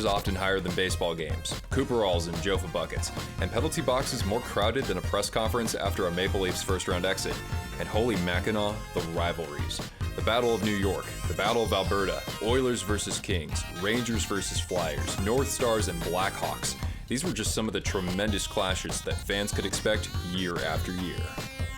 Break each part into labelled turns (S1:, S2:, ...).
S1: often higher than baseball games, Cooperalls and Jofa buckets, and penalty boxes more crowded than a press conference after a Maple Leafs first-round exit. And holy Mackinac, the rivalries. The Battle of New York, the Battle of Alberta, Oilers versus Kings, Rangers versus Flyers, North Stars and Blackhawks. These were just some of the tremendous clashes that fans could expect year after year.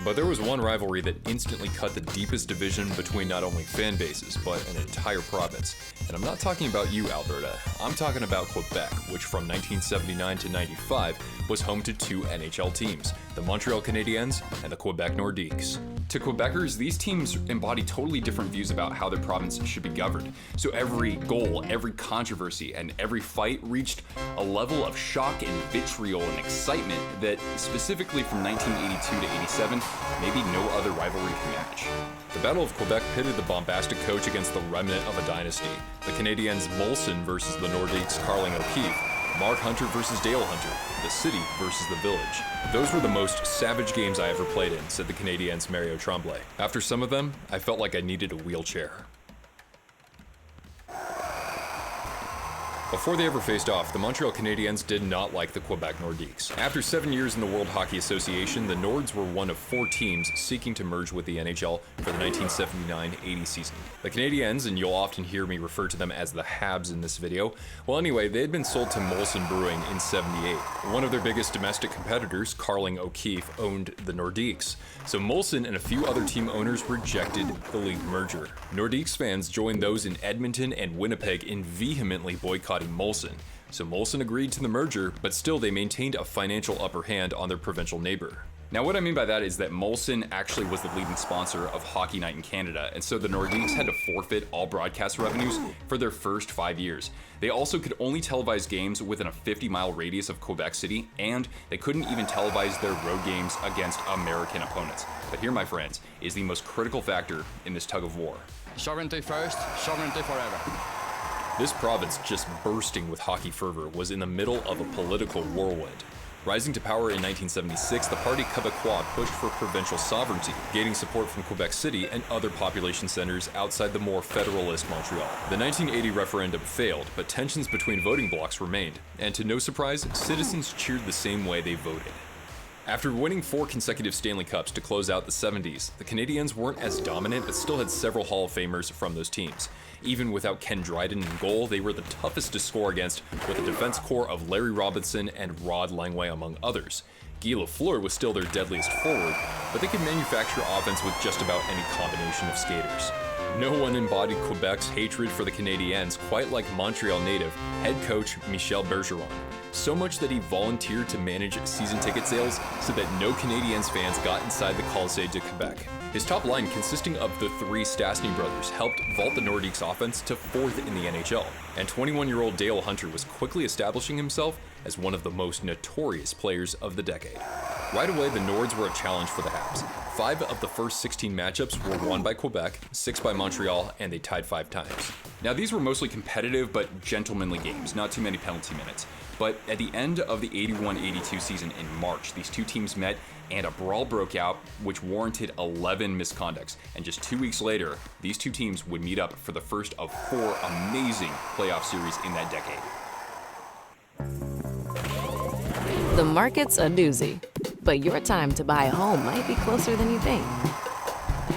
S1: But there was one rivalry that instantly cut the deepest division between not only fan bases, but an entire province. And I'm not talking about you, Alberta. I'm talking about Quebec, which from 1979 to 95 was home to two NHL teams, the Montreal Canadiens and the Quebec Nordiques. To Quebecers, these teams embody totally different views about how their province should be governed. So every goal, every controversy, and every fight reached a level of shock and vitriol and excitement that, specifically from 1982 to 87, maybe no other rivalry can match. The Battle of Quebec pitted the bombastic coach against the remnant of a dynasty. The Canadiens' Molson versus the Nordiques' Carling O'Keefe, Mark Hunter versus Dale Hunter, the city versus the village. Those were the most savage games I ever played in, said the Canadiens' Mario Tremblay. After some of them, I felt like I needed a wheelchair. Before they ever faced off, the Montreal Canadiens did not like the Quebec Nordiques. After 7 years in the World Hockey Association, the Nords were one of 4 teams seeking to merge with the NHL for the 1979-80 season. The Canadiens, and you'll often hear me refer to them as the Habs in this video, well anyway, they had been sold to Molson Brewing in 78. One of their biggest domestic competitors, Carling O'Keefe, owned the Nordiques. So Molson and a few other team owners rejected the league merger. Nordiques fans joined those in Edmonton and Winnipeg in vehemently boycotting Molson. So Molson agreed to the merger, but still they maintained a financial upper hand on their provincial neighbor. Now what I mean by that is that Molson actually was the leading sponsor of Hockey Night in Canada, and so the Nordiques had to forfeit all broadcast revenues for their first 5 years. They also could only televise games within a 50-mile radius of Quebec City, and they couldn't even televise their road games against American opponents. But here, my friends, is the most critical factor in this tug of war.
S2: Sovereignty first, sovereignty forever.
S1: This province, just bursting with hockey fervor, was in the middle of a political whirlwind. Rising to power in 1976, the Parti Québécois pushed for provincial sovereignty, gaining support from Quebec City and other population centers outside the more federalist Montreal. The 1980 referendum failed, but tensions between voting blocs remained, and to no surprise, citizens cheered the same way they voted. After winning 4 consecutive Stanley Cups to close out the 70s, the Canadiens weren't as dominant but still had several Hall of Famers from those teams. Even without Ken Dryden in goal, they were the toughest to score against, with a defense core of Larry Robinson and Rod Langway among others. Guy Lafleur was still their deadliest forward, but they could manufacture offense with just about any combination of skaters. No one embodied Quebec's hatred for the Canadiens quite like Montreal native head coach Michel Bergeron. So much that he volunteered to manage season ticket sales so that no Canadiens fans got inside the Colisée de Quebec. His top line, consisting of the 3 Stastny brothers, helped vault the Nordiques' offense to 4th in the NHL, and 21-year-old Dale Hunter was quickly establishing himself as one of the most notorious players of the decade. Right away, the Nords were a challenge for the Habs. 5 of the first 16 matchups were won by Quebec, 6 by Montreal, and they tied 5 times. Now, these were mostly competitive but gentlemanly games, not too many penalty minutes. But at the end of the 81-82 season in March, these two teams met and a brawl broke out which warranted 11 misconducts. And just 2 weeks later, these two teams would meet up for the first of 4 amazing playoff series in that decade.
S3: The market's a doozy, but your time to buy a home might be closer than you think.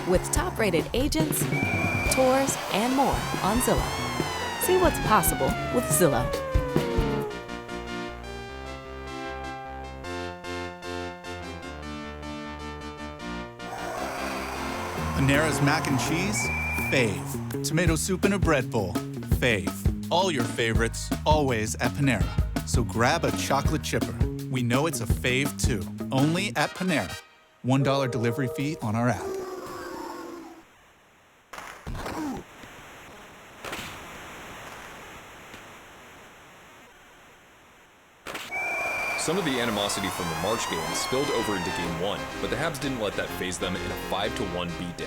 S3: With top-rated agents, tours, and more on Zillow. See what's possible with Zillow.
S4: Panera's mac and cheese? Fave. Tomato soup in a bread bowl? Fave. All your favorites, always at Panera. So grab a chocolate chipper. We know it's a fave too. Only at Panera. $1 delivery fee on our app.
S1: Some of the animosity from the March game spilled over into Game 1, but the Habs didn't let that faze them in a 5-1 beatdown.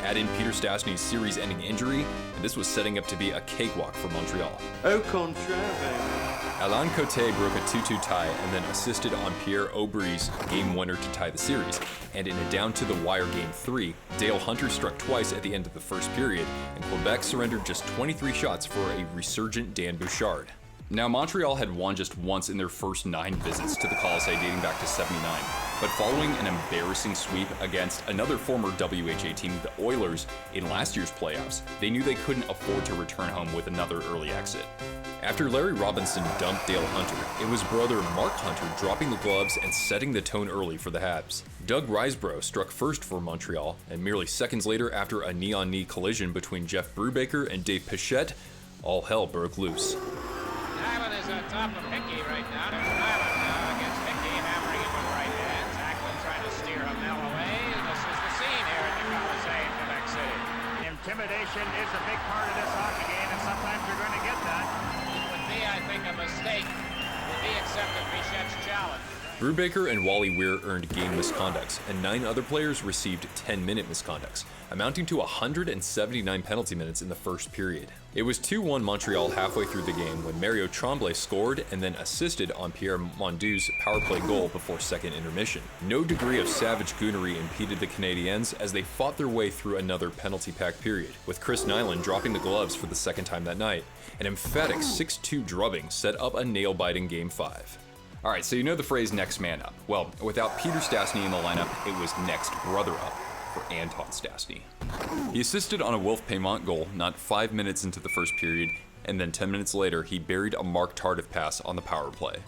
S1: Add in Peter Stastny's series-ending injury, and this was setting up to be a cakewalk for Montreal.
S5: Au contraire, baby.
S1: Alain Côté broke a 2-2 tie and then assisted on Pierre Aubry's game winner to tie the series. And in a down-to-the-wire Game 3, Dale Hunter struck twice at the end of the first period, and Quebec surrendered just 23 shots for a resurgent Dan Bouchard. Now, Montreal had won just once in their first 9 visits to the Colisée dating back to '79, but following an embarrassing sweep against another former WHA team, the Oilers, in last year's playoffs, they knew they couldn't afford to return home with another early exit. After Larry Robinson dumped Dale Hunter, it was brother Mark Hunter dropping the gloves and setting the tone early for the Habs. Doug Risebrough struck first for Montreal, and merely seconds later, after a knee-on-knee collision between Jeff Brubaker and Dave Pichette, all hell broke loose.
S6: Nyland is on top of Hickey right now. There's Nyland against Hickey, hammering him with right hand. Zachlin trying to steer Hamel away. This is the scene here at the Colisée in Quebec City.
S7: Intimidation is a big part of this hockey game, and sometimes you're going to get that.
S6: It would be, I think, a mistake if he accepted Bichette's challenge.
S1: Brubaker and Wally Weir earned game misconducts, and 9 other players received 10-minute misconducts, amounting to 179 penalty minutes in the first period. It was 2-1 Montreal halfway through the game when Mario Tremblay scored and then assisted on Pierre Mondou's power play goal before second intermission. No degree of savage goonery impeded the Canadiens as they fought their way through another penalty-packed period, with Chris Nyland dropping the gloves for the second time that night. An emphatic 6-2 drubbing set up a nail-biting Game 5. Alright, so you know the phrase next man up. Well, without Peter Stastny in the lineup, it was next brother up for Anton Stastny. He assisted on a Wolf Paymont goal not 5 minutes into the first period, and then 10 minutes later, he buried a Mark Tardif pass on the power play.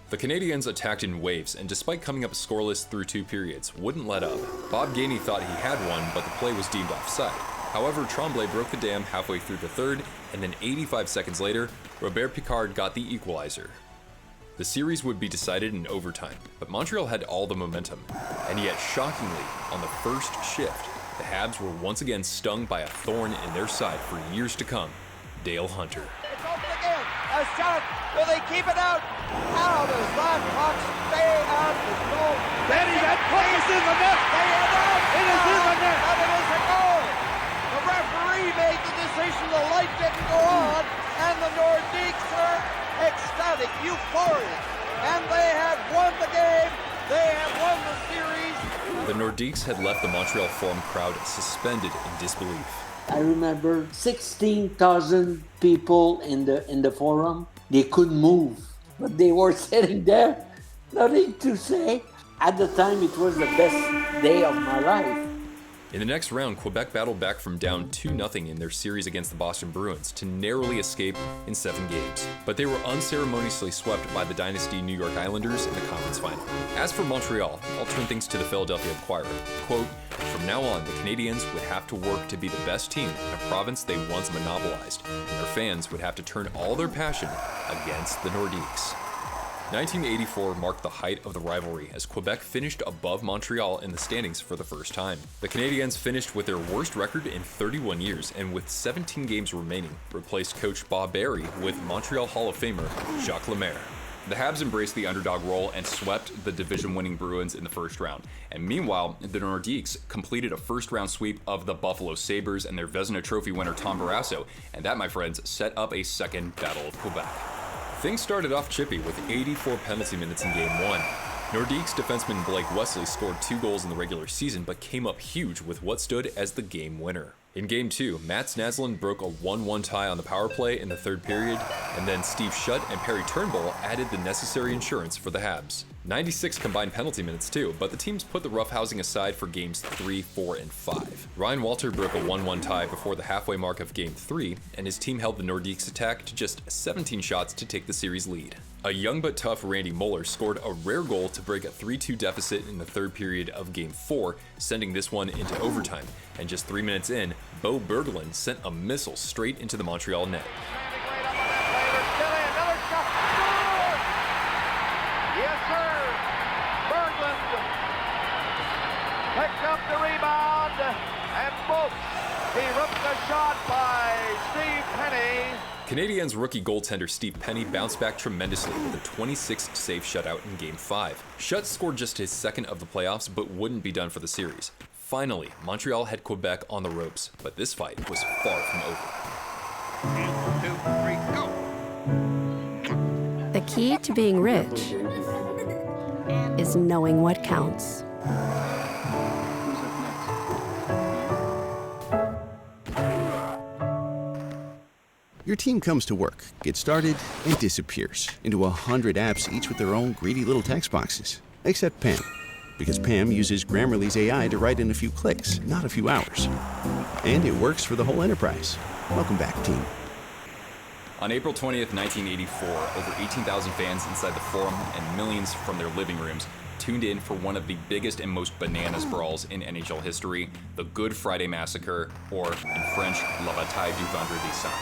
S1: The Canadiens attacked in waves, and despite coming up scoreless through 2 periods, wouldn't let up. Bob Gainey thought he had one, but the play was deemed offside. However, Tremblay broke the dam halfway through the third, and then 85 seconds later, Robert Picard got the equalizer. The series would be decided in overtime, but Montreal had all the momentum. And yet, shockingly, on the first shift, the Habs were once again stung by a thorn in their side for years to come, Dale Hunter.
S8: It's open again. A shot. Will they keep it out? How does that puck stay out? There's no.
S7: Benny, that puck is in the net.
S8: They are out.
S7: It is in the net.
S8: And it is a goal. The referee made the decision. The light didn't go on, and the Nordiques are ecstatic, euphoric, and they have won the game. They have won the series.
S1: The Nordiques had left the Montreal Forum crowd suspended in disbelief.
S9: I remember 16,000 people in the forum. They couldn't move, but they were sitting there, nothing to say. At the time, it was the best day of my life.
S1: In the next round, Quebec battled back from down 2-0 in their series against the Boston Bruins to narrowly escape in 7 games. But they were unceremoniously swept by the dynasty New York Islanders in the conference final. As for Montreal, I'll turn things to the Philadelphia Inquirer. Quote, "From now on, the Canadiens would have to work to be the best team in a province they once monopolized, and their fans would have to turn all their passion against the Nordiques." 1984 marked the height of the rivalry as Quebec finished above Montreal in the standings for the first time. The Canadiens finished with their worst record in 31 years and with 17 games remaining, replaced coach Bob Barry with Montreal Hall of Famer Jacques Lemaire. The Habs embraced the underdog role and swept the division-winning Bruins in the first round. And meanwhile, the Nordiques completed a first-round sweep of the Buffalo Sabres and their Vezina Trophy winner Tom Barrasso, and that, my friends, set up a second Battle of Quebec. Things started off chippy with 84 penalty minutes in Game 1. Nordiques defenseman Blake Wesley scored 2 goals in the regular season but came up huge with what stood as the game winner. In Game 2, Mats Naslund broke a 1-1 tie on the power play in the third period, and then Steve Shutt and Perry Turnbull added the necessary insurance for the Habs. 96 combined penalty minutes too, but the teams put the roughhousing aside for Games 3, 4, and 5. Ryan Walter broke a 1-1 tie before the halfway mark of Game 3, and his team held the Nordiques attack to just 17 shots to take the series lead. A young but tough Randy Moeller scored a rare goal to break a 3-2 deficit in the third period of Game 4, sending this one into overtime. And just 3 minutes in, Bo Berglund sent a missile straight into the Montreal net.
S8: Yes, sir. Berglund picked up the rebound, and boom, he ripped the shot by Steve Penny.
S1: Canadiens rookie goaltender Steve Penny bounced back tremendously with a 26 save shutout in Game 5. Shutt scored just his second of the playoffs, but wouldn't be done for the series. Finally, Montreal had Quebec on the ropes, but this fight was far from over.
S10: 1, 2, 3, go! The key to being rich is knowing what counts.
S11: Your team comes to work, gets started, and disappears into 100 apps, each with their own greedy little text boxes. Except Pam, because Pam uses Grammarly's AI to write in a few clicks, not a few hours. And it works for the whole enterprise. Welcome back, team.
S1: On April 20th, 1984, over 18,000 fans inside the Forum and millions from their living rooms tuned in for one of the biggest and most bananas brawls in NHL history, the Good Friday Massacre, or in French, La Bataille du Vendredi Saint.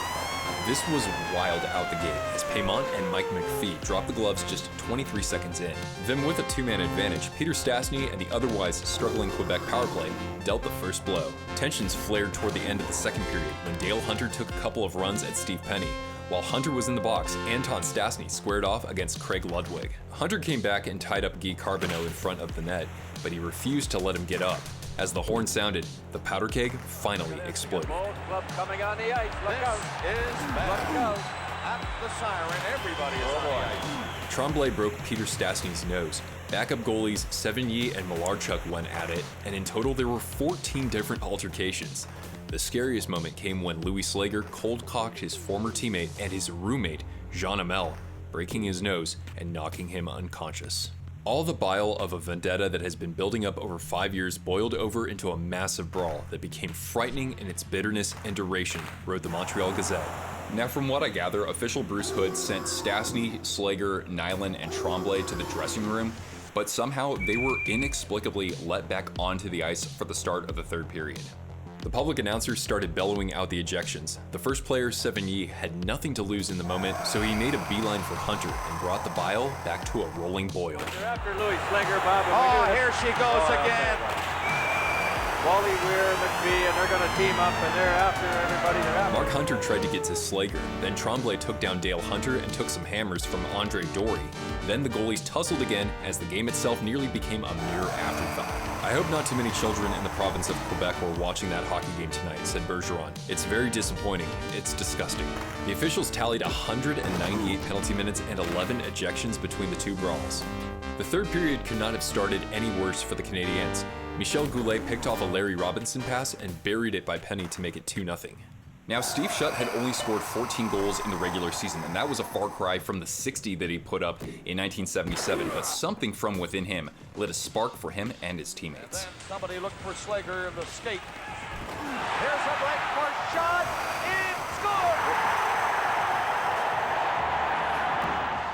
S1: This was wild out the gate as Paymont and Mike McPhee dropped the gloves just 23 seconds in. Then with a two-man advantage, Peter Stastny and the otherwise struggling Quebec power play dealt the first blow. Tensions flared toward the end of the second period when Dale Hunter took a couple of runs at Steve Penny. While Hunter was in the box, Anton Stastny squared off against Craig Ludwig. Hunter came back and tied up Guy Carbonneau in front of the net, but he refused to let him get up. As the horn sounded, the powder keg finally exploded.
S8: Club coming on the ice. Look out. Look out. At the siren, everybody is on the ice.
S1: Tremblay broke Peter Stastny's nose. Backup goalies Sevigny and Malarchuk went at it, and in total there were 14 different altercations. The scariest moment came when Louis Slager cold-cocked his former teammate and his roommate, Jean Hamel, breaking his nose and knocking him unconscious. All the bile of a vendetta that has been building up over 5 years boiled over into a massive brawl that became frightening in its bitterness and duration, wrote the Montreal Gazette. Now, from what I gather, official Bruce Hood sent Stastny, Slager, Nyland, and Tremblay to the dressing room, but somehow they were inexplicably let back onto the ice for the start of the third period. The public announcers started bellowing out the ejections. The first player, Sevigny, had nothing to lose in the moment, so he made a beeline for Hunter and brought the bile back to a rolling boil.
S8: They're after Louis Slager, Bob. Oh, here she goes again. Wally Weir, McPhee, and they're going to team up, and they're after everybody. They're after.
S1: Mark Hunter tried to get to Slager. Then Tremblay took down Dale Hunter and took some hammers from Andre Dory. Then the goalies tussled again as the game itself nearly became a mere afterthought. I hope not too many children in the province of Quebec were watching that hockey game tonight, said Bergeron. It's very disappointing. It's disgusting. The officials tallied 198 penalty minutes and 11 ejections between the two brawls. The third period could not have started any worse for the Canadiens. Michel Goulet picked off a Larry Robinson pass and buried it by Penny to make it 2-0. Now, Steve Shutt had only scored 14 goals in the regular season, and that was a far cry from the 60 that he put up in 1977, but something from within him lit a spark for him and his teammates.
S8: Somebody looked for Slager in the skate. Here's a right for shot. It scored!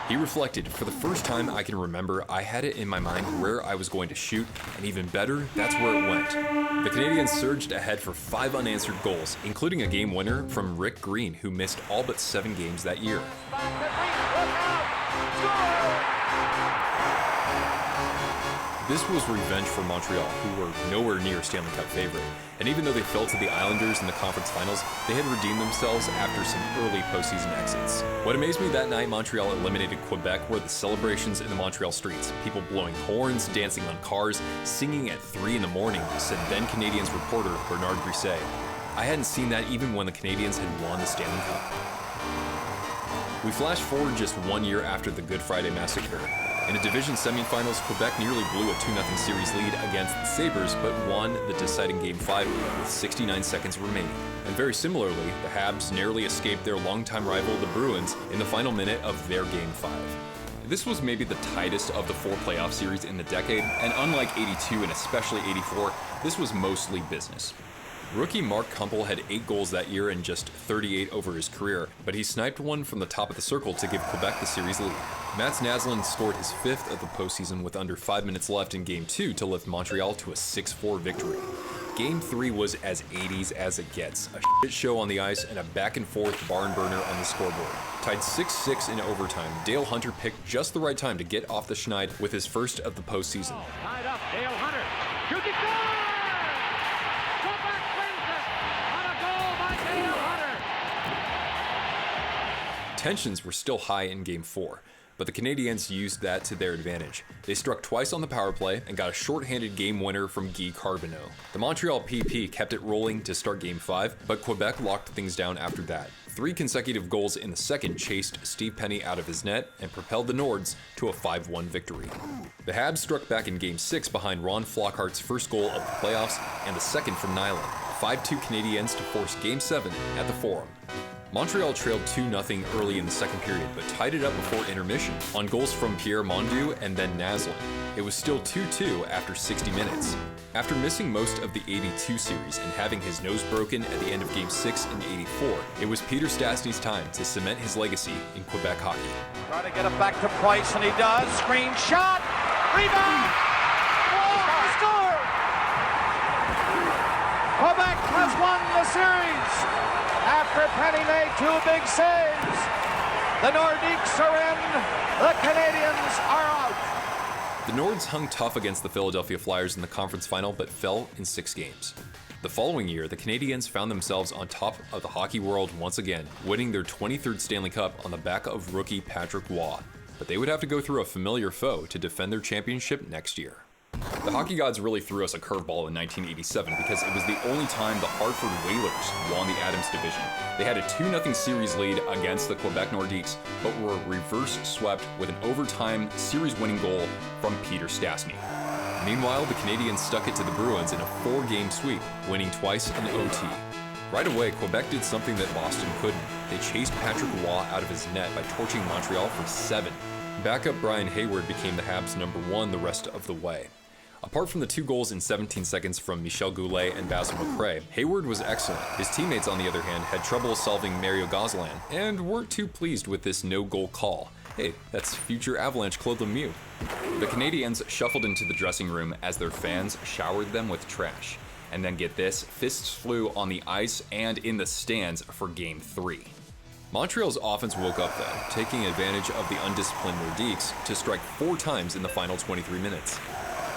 S1: He reflected, for the first time I can remember, I had it in my mind where I was going to shoot, and even better, that's where it went. The Canadiens surged ahead for 5 unanswered goals, including a game winner from Rick Green, who missed all but 7 games that year. This was revenge for Montreal, who were nowhere near Stanley Cup favorite. And even though they fell to the Islanders in the conference finals, they had redeemed themselves after some early postseason exits. What amazed me that night Montreal eliminated Quebec were the celebrations in the Montreal streets. People blowing horns, dancing on cars, singing at 3 in the morning, said then Canadiens reporter Bernard Brisset. I hadn't seen that even when the Canadiens had won the Stanley Cup. We flash forward just 1 year after the Good Friday Massacre. In the division semifinals, Quebec nearly blew a 2-0 series lead against the Sabres, but won the deciding Game 5 with 69 seconds remaining. And very similarly, the Habs narrowly escaped their longtime rival, the Bruins, in the final minute of their Game 5. This was maybe the tightest of the 4 playoff series in the decade, and unlike 82 and especially 84, this was mostly business. Rookie Mark Kumpel had 8 goals that year and just 38 over his career, but he sniped one from the top of the circle to give Quebec the series lead. Mats Naslund scored his 5th of the postseason with under 5 minutes left in Game 2 to lift Montreal to a 6-4 victory. Game 3 was as 80s as it gets, a shit show on the ice and a back-and-forth barn burner on the scoreboard. Tied 6-6 in overtime, Dale Hunter picked just the right time to get off the schneid with his first of the postseason.
S7: Tied up, Dale Hunter. Shoot it, goal!
S1: Tensions were still high in Game 4, but the Canadiens used that to their advantage. They struck twice on the power play and got a shorthanded game winner from Guy Carbonneau. The Montreal PP kept it rolling to start Game 5, but Quebec locked things down after that. 3 consecutive goals in the second chased Steve Penny out of his net and propelled the Nords to a 5-1 victory. The Habs struck back in Game 6 behind Ron Flockhart's first goal of the playoffs and the second from Nyland. 5-2 Canadiens to force Game 7 at the Forum. Montreal trailed 2-0 early in the second period, but tied it up before intermission on goals from Pierre Mondu and then Naslund. It was still 2-2 after 60 minutes. After missing most of the 82 series and having his nose broken at the end of Game 6 in '84, it was Peter Stastny's time to cement his legacy in Quebec hockey.
S8: Try to get it back to Price, and he does. Screen shot! Rebound! Oh, score! Quebec has won the series after Penny made 2 big saves. The Nordiques are in, the Canadiens are out.
S1: The Nords hung tough against the Philadelphia Flyers in the conference final, but fell in 6 games. The following year, the Canadiens found themselves on top of the hockey world once again, winning their 23rd Stanley Cup on the back of rookie Patrick Waugh. But they would have to go through a familiar foe to defend their championship next year. The hockey gods really threw us a curveball in 1987 because it was the only time the Hartford Whalers won the Adams Division. They had a 2-0 series lead against the Quebec Nordiques, but were reverse swept with an overtime series-winning goal from Peter Stastny. Meanwhile, the Canadiens stuck it to the Bruins in a 4-game sweep, winning twice in OT. Right away, Quebec did something that Boston couldn't. They chased Patrick Waugh out of his net by torching Montreal for 7. Backup Brian Hayward became the Habs' #1 the rest of the way. Apart from the 2 goals in 17 seconds from Michel Goulet and Basil McRae, Hayward was excellent. His teammates, on the other hand, had trouble solving Mario Gozlan and weren't too pleased with this no-goal call. Hey, that's future Avalanche Claude Lemieux. The Canadiens shuffled into the dressing room as their fans showered them with trash. And then get this, fists flew on the ice and in the stands for Game 3. Montreal's offense woke up then, taking advantage of the undisciplined Nordiques to strike 4 times in the final 23 minutes.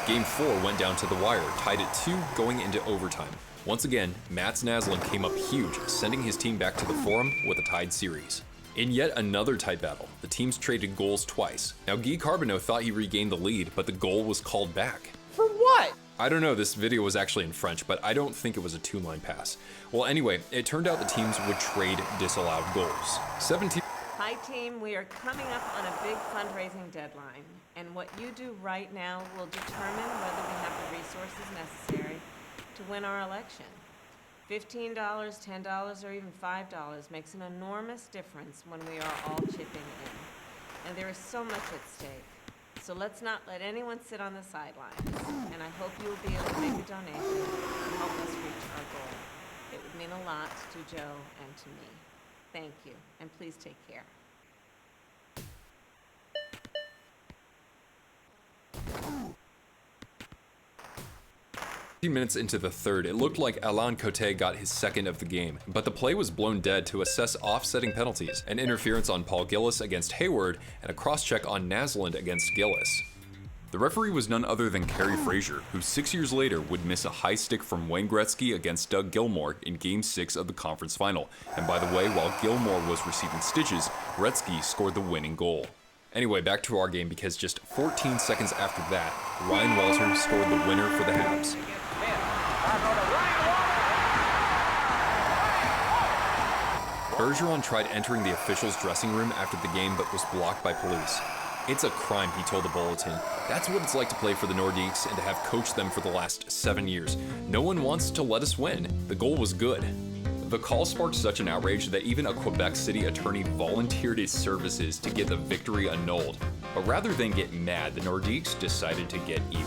S1: Game 4 went down to the wire, tied at 2 going into overtime. Once again, Mats Naslund came up huge, sending his team back to the Forum with a tied series. In yet another tight battle, the teams traded goals twice. Now Guy Carbonneau thought he regained the lead, but the goal was called back.
S8: For what?
S1: I don't know, this video was actually in French, but I don't think it was a 2-line pass. Well, anyway, it turned out the teams would trade disallowed goals. 17.
S12: Hi team, we are coming up on a big fundraising deadline, and what you do right now will determine whether we have the resources necessary to win our election. $15, $10, or even $5 makes an enormous difference when we are all chipping in. And there is so much at stake. So let's not let anyone sit on the sidelines. And I hope you will be able to make a donation and help us reach our goal. It would mean a lot to Joe and to me. Thank you, and please take care.
S1: Minutes into the third, it looked like Alain Côté got his second of the game, but the play was blown dead to assess offsetting penalties, an interference on Paul Gillis against Hayward, and a cross-check on Naslund against Gillis. The referee was none other than Kerry Fraser, who 6 years later would miss a high stick from Wayne Gretzky against Doug Gilmour in Game 6 of the conference final. And by the way, while Gilmour was receiving stitches, Gretzky scored the winning goal. Anyway, back to our game, because just 14 seconds after that, Ryan Walter scored the winner for the Habs. Bergeron tried entering the officials' dressing room after the game but was blocked by police. It's a crime, he told the Bulletin. That's what it's like to play for the Nordiques and to have coached them for the last 7 years. No one wants to let us win. The goal was good. The call sparked such an outrage that even a Quebec City attorney volunteered his services to get the victory annulled. But rather than get mad, the Nordiques decided to get even.